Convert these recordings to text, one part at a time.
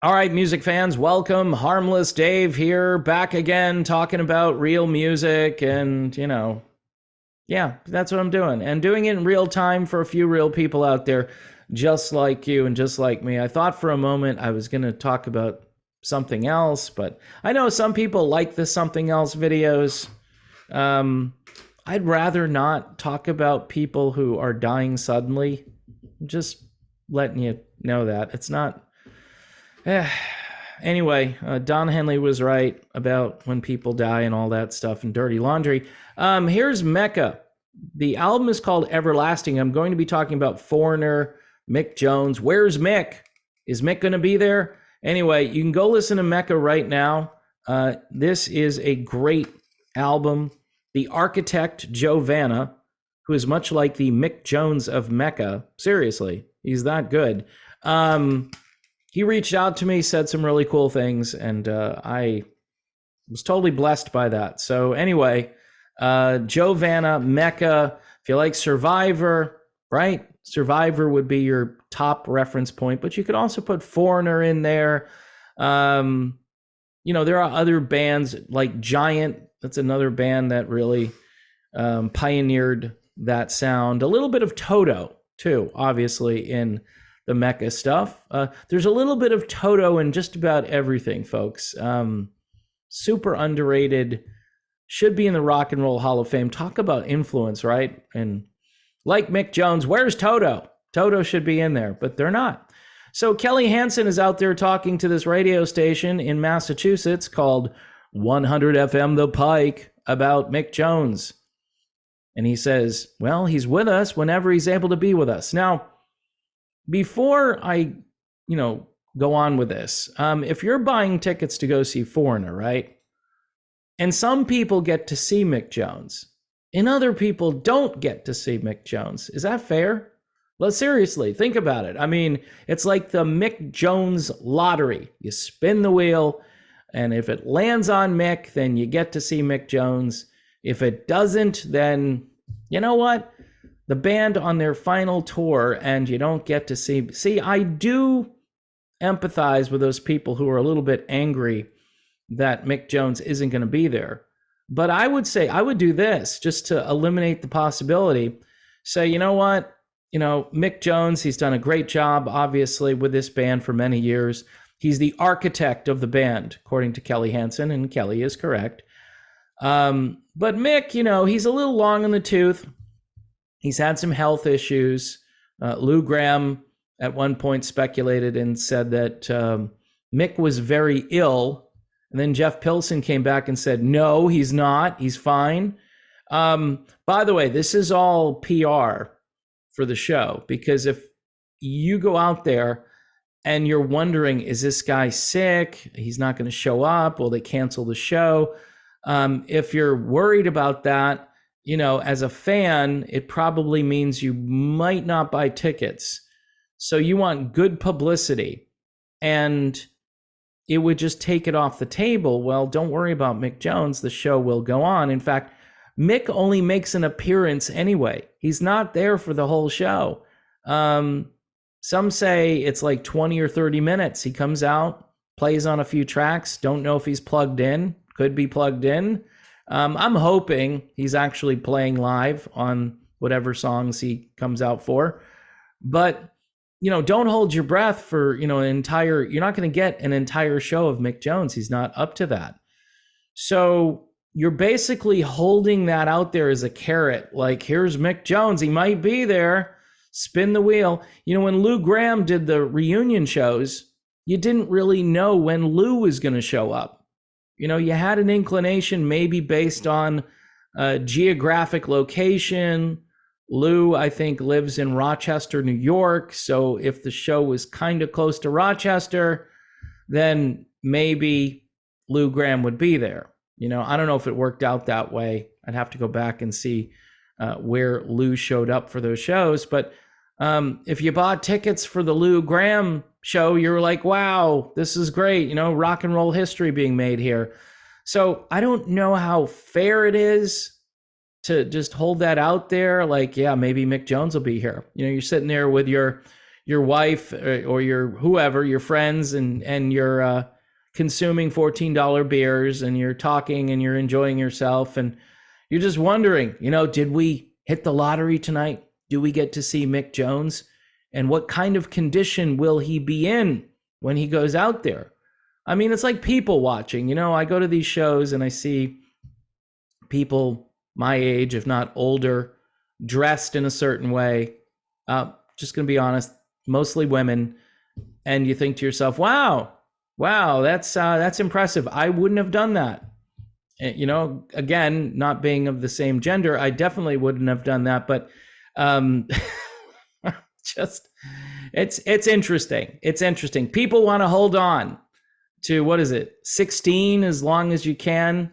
All right, music fans, welcome. Harmless Dave here, back again, talking about real music. And, yeah, that's what I'm doing. And doing it in real time for a few real people out there, just like you and just like me. I thought for a moment I was going to talk about something else, but I know some people like the something else videos. Um, I'd rather not talk about people who are dying suddenly. Just letting you know that. It's not. Anyway, Don Henley was right about when people die and all that stuff and dirty laundry. Here's Mecca. The album is called Everlasting. I'm going to be talking about Foreigner, Mick Jones. Where's Mick? Is Mick going to be there? Anyway, you can go listen to Mecca right now. This is a great album. The architect, Joe Vana, who is much like the Mick Jones of Mecca. Seriously, he's that good. He reached out to me, said some really cool things, and I was totally blessed by that. So anyway, Joe Vana, Mecca, if you like Survivor, right? Survivor would be your top reference point, but you could also put Foreigner in there. There are other bands like Giant. That's another band that really pioneered that sound. A little bit of Toto, too, obviously, in the Mecca stuff. There's a little bit of Toto in just about everything, folks. Super underrated, should be in the Rock and Roll Hall of Fame. Talk about influence, right? And like Mick Jones, where's Toto? Toto should be in there, but they're not. So Kelly Hansen is out there talking to this radio station in Massachusetts called 100 FM The Pike about Mick Jones. And he says, well, he's with us whenever he's able to be with us. Now, before I, go on with this, if you're buying tickets to go see Foreigner, right? And some people get to see Mick Jones, and other people don't get to see Mick Jones. Is that fair? Well, seriously, think about it. I mean, it's like the Mick Jones lottery. You spin the wheel, and if it lands on Mick, then you get to see Mick Jones. If it doesn't, then you know what? The band on their final tour, and you don't get to see. See, I do empathize with those people who are a little bit angry that Mick Jones isn't going to be there. But I would say I would do this just to eliminate the possibility. Say, you know what? Mick Jones, he's done a great job, obviously, with this band for many years. He's the architect of the band, according to Kelly Hansen, and Kelly is correct. But Mick, he's a little long in the tooth. He's had some health issues. Lou Gramm at one point speculated and said that Mick was very ill. And then Jeff Pilson came back and said, no, he's not. He's fine. By the way, this is all PR for the show, because if you go out there and you're wondering, is this guy sick? He's not going to show up. Will they cancel the show? If you're worried about that, as a fan, it probably means you might not buy tickets. So you want good publicity, and it would just take it off the table. Well, don't worry about Mick Jones. The show will go on. In fact, Mick only makes an appearance anyway. He's not there for the whole show. Some say it's like 20 or 30 minutes. He comes out, plays on a few tracks. Don't know if he's plugged in. Could be plugged in. I'm hoping he's actually playing live on whatever songs he comes out for. But, don't hold your breath for, you're not going to get an entire show of Mick Jones. He's not up to that. So you're basically holding that out there as a carrot. Like, here's Mick Jones. He might be there. Spin the wheel. When Lou Gramm did the reunion shows, you didn't really know when Lou was going to show up. You had an inclination, maybe based on geographic location. Lou, I think, lives in Rochester, New York. So if the show was kind of close to Rochester, then maybe Lou Gramm would be there. I don't know if it worked out that way. I'd have to go back and see where Lou showed up for those shows. But if you bought tickets for the Lou Gramm show, you're like, wow, this is great. Rock and roll history being made here. So I don't know how fair it is to just hold that out there. Like, yeah, maybe Mick Jones will be here. You're sitting there with your your wife or your whoever, your friends, and you're consuming $14 beers and you're talking and you're enjoying yourself and you're just wondering, did we hit the lottery tonight? Do we get to see Mick Jones? And what kind of condition will he be in when he goes out there? I mean, it's like people watching. I go to these shows and I see people my age, if not older, dressed in a certain way. Just going to be honest, mostly women. And you think to yourself, wow, that's impressive. I wouldn't have done that. Again, not being of the same gender, I definitely wouldn't have done that. But just it's interesting. It's interesting. People want to hold on to 16 as long as you can,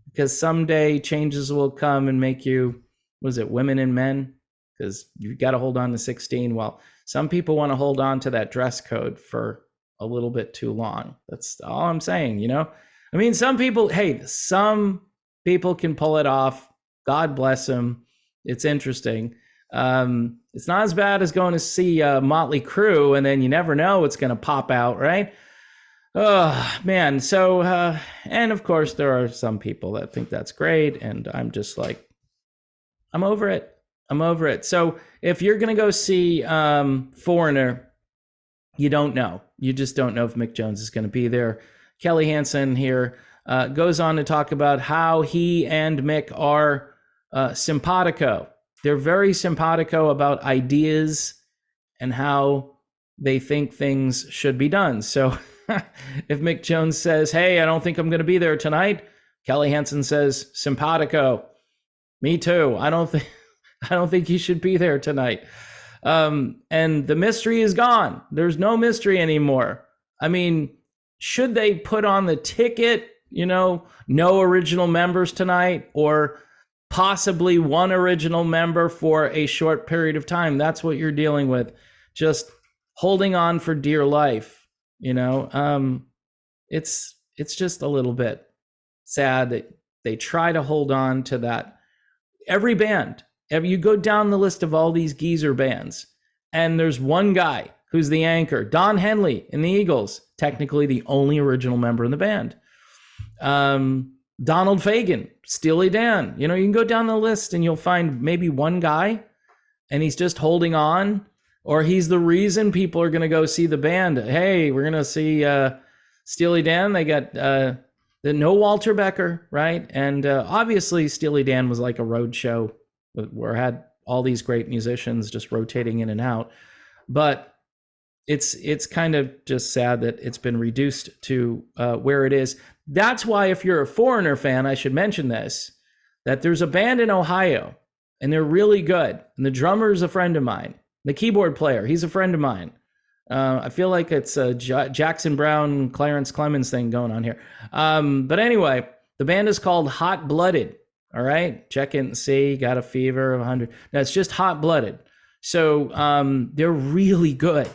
because someday changes will come and make you, women and men? Because you got to hold on to 16. Well, some people want to hold on to that dress code for a little bit too long. That's all I'm saying, I mean, some people can pull it off. God bless them. It's interesting. It's not as bad as going to see Motley Crue, and then you never know what's going to pop out, right? Oh, man. So, and of course, there are some people that think that's great, and I'm just like, I'm over it. So if you're going to go see Foreigner, you don't know. You just don't know if Mick Jones is going to be there. Kelly Hansen here goes on to talk about how he and Mick are simpatico. They're very simpatico about ideas and how they think things should be done. So if Mick Jones says, hey, I don't think I'm going to be there tonight, Kelly Hansen says, simpatico. Me too. I don't think he should be there tonight. And the mystery is gone. There's no mystery anymore. I mean, should they put on the ticket, no original members tonight, or possibly one original member for a short period of time? That's what you're dealing with. Just holding on for dear life. It's just a little bit sad that they try to hold on to that. Every band, you go down the list of all these geezer bands, and there's one guy who's the anchor. Don Henley in the Eagles, technically the only original member in the band. Donald Fagen, Steely Dan. You can go down the list and you'll find maybe one guy, and he's just holding on, or he's the reason people are going to go see the band. Hey, we're going to see Steely Dan. They got no Walter Becker, right? And obviously Steely Dan was like a road show where it had all these great musicians just rotating in and out. But it's kind of just sad that it's been reduced to where it is. That's why if you're a Foreigner fan, I should mention this, that there's a band in Ohio, and they're really good. And the drummer is a friend of mine. The keyboard player, he's a friend of mine. I feel like it's a Jackson Brown, Clarence Clemens thing going on here. But anyway, the band is called Hot Blooded. All right, check it and see. Got a fever of 100. That's just Hot Blooded. So they're really good.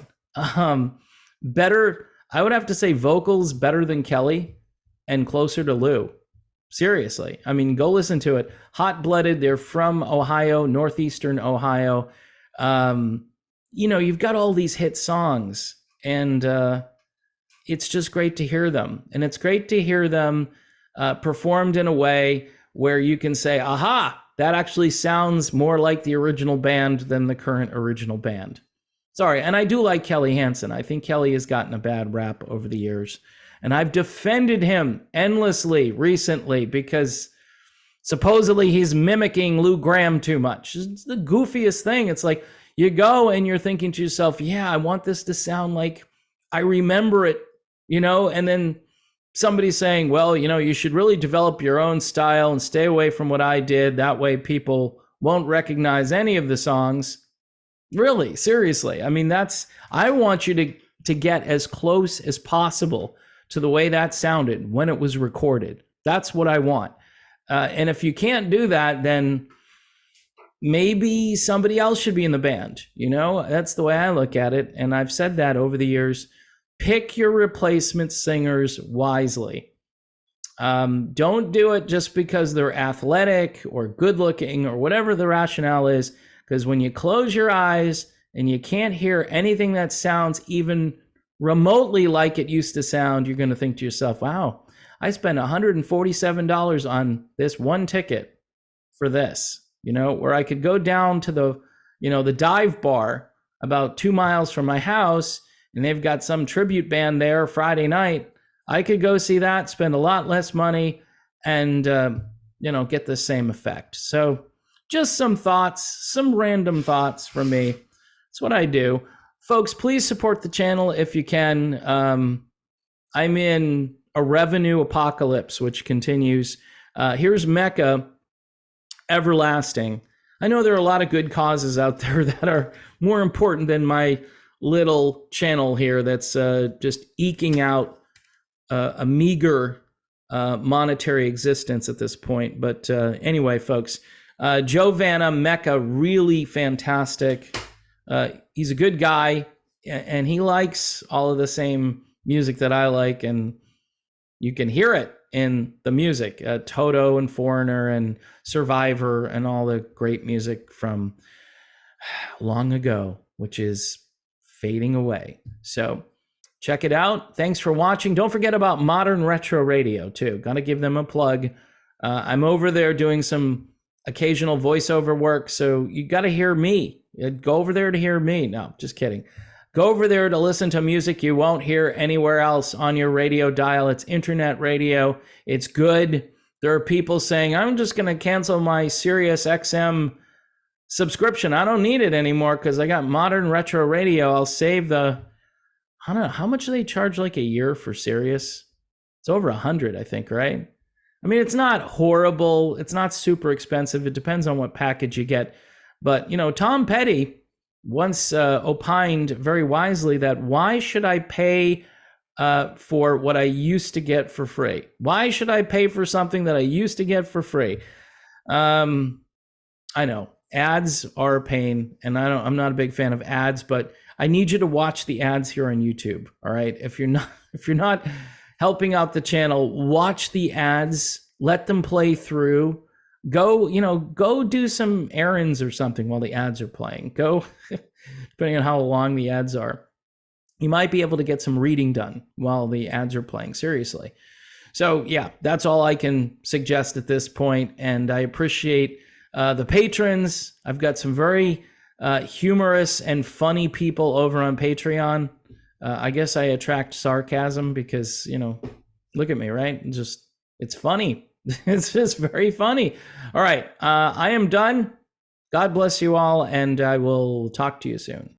Better, I would have to say vocals better than Kelly and closer to Lou. Seriously. I mean, go listen to it. Hot Blooded. They're from Ohio, northeastern Ohio. You've got all these hit songs, and it's just great to hear them. And it's great to hear them performed in a way where you can say, aha, that actually sounds more like the original band than the current original band. Sorry, and I do like Kelly Hansen. I think Kelly has gotten a bad rap over the years. And I've defended him endlessly recently because supposedly he's mimicking Lou Gramm too much. It's the goofiest thing. It's like you go and you're thinking to yourself, yeah, I want this to sound like I remember it, and then somebody's saying, well, you should really develop your own style and stay away from what I did. That way people won't recognize any of the songs. Really, seriously. I mean, I want you to get as close as possible to the way that sounded when it was recorded. That's what I want. And if you can't do that, then maybe somebody else should be in the band. That's the way I look at it. And I've said that over the years. Pick your replacement singers wisely. Don't do it just because they're athletic or good looking or whatever the rationale is. Because when you close your eyes and you can't hear anything that sounds even remotely like it used to sound, you're going to think to yourself, wow, I spent $147 on this one ticket for this, where I could go down to the dive bar about 2 miles from my house, and they've got some tribute band there Friday night. I could go see that, spend a lot less money, and get the same effect. So just some thoughts, some random thoughts from me. That's what I do. Folks, please support the channel if you can. I'm in a revenue apocalypse, which continues. Here's Mecca, Everlasting. I know there are a lot of good causes out there that are more important than my little channel here that's just eking out a meager monetary existence at this point. But anyway, folks, Joe Vana, Mecca, really fantastic. He's a good guy, and he likes all of the same music that I like, and you can hear it in the music. Toto and Foreigner and Survivor and all the great music from long ago, which is fading away. So check it out. Thanks for watching. Don't forget about Modern Retro Radio, too. Got to give them a plug. I'm over there doing some occasional voiceover work, so you got to hear me. Go over there to hear me. No, just kidding. Go over there to listen to music you won't hear anywhere else on your radio dial. It's internet radio. It's good. There are people saying, I'm just going to cancel my Sirius XM subscription. I don't need it anymore because I got Modern Retro Radio. I'll save I don't know, how much do they charge like a year for Sirius? It's over 100, I think, right? I mean, it's not horrible. It's not super expensive. It depends on what package you get. But, Tom Petty once opined very wisely that why should I pay for what I used to get for free? Why should I pay for something that I used to get for free? I know ads are a pain, and I'm not a big fan of ads, but I need you to watch the ads here on YouTube. All right. If you're not helping out the channel, watch the ads, let them play through. Go do some errands or something while the ads are playing. Go, depending on how long the ads are. You might be able to get some reading done while the ads are playing, seriously. So yeah, that's all I can suggest at this point. And I appreciate the patrons. I've got some very humorous and funny people over on Patreon. I guess I attract sarcasm because, look at me, right? It's funny. It's just very funny. All right. I am done. God bless you all, and I will talk to you soon.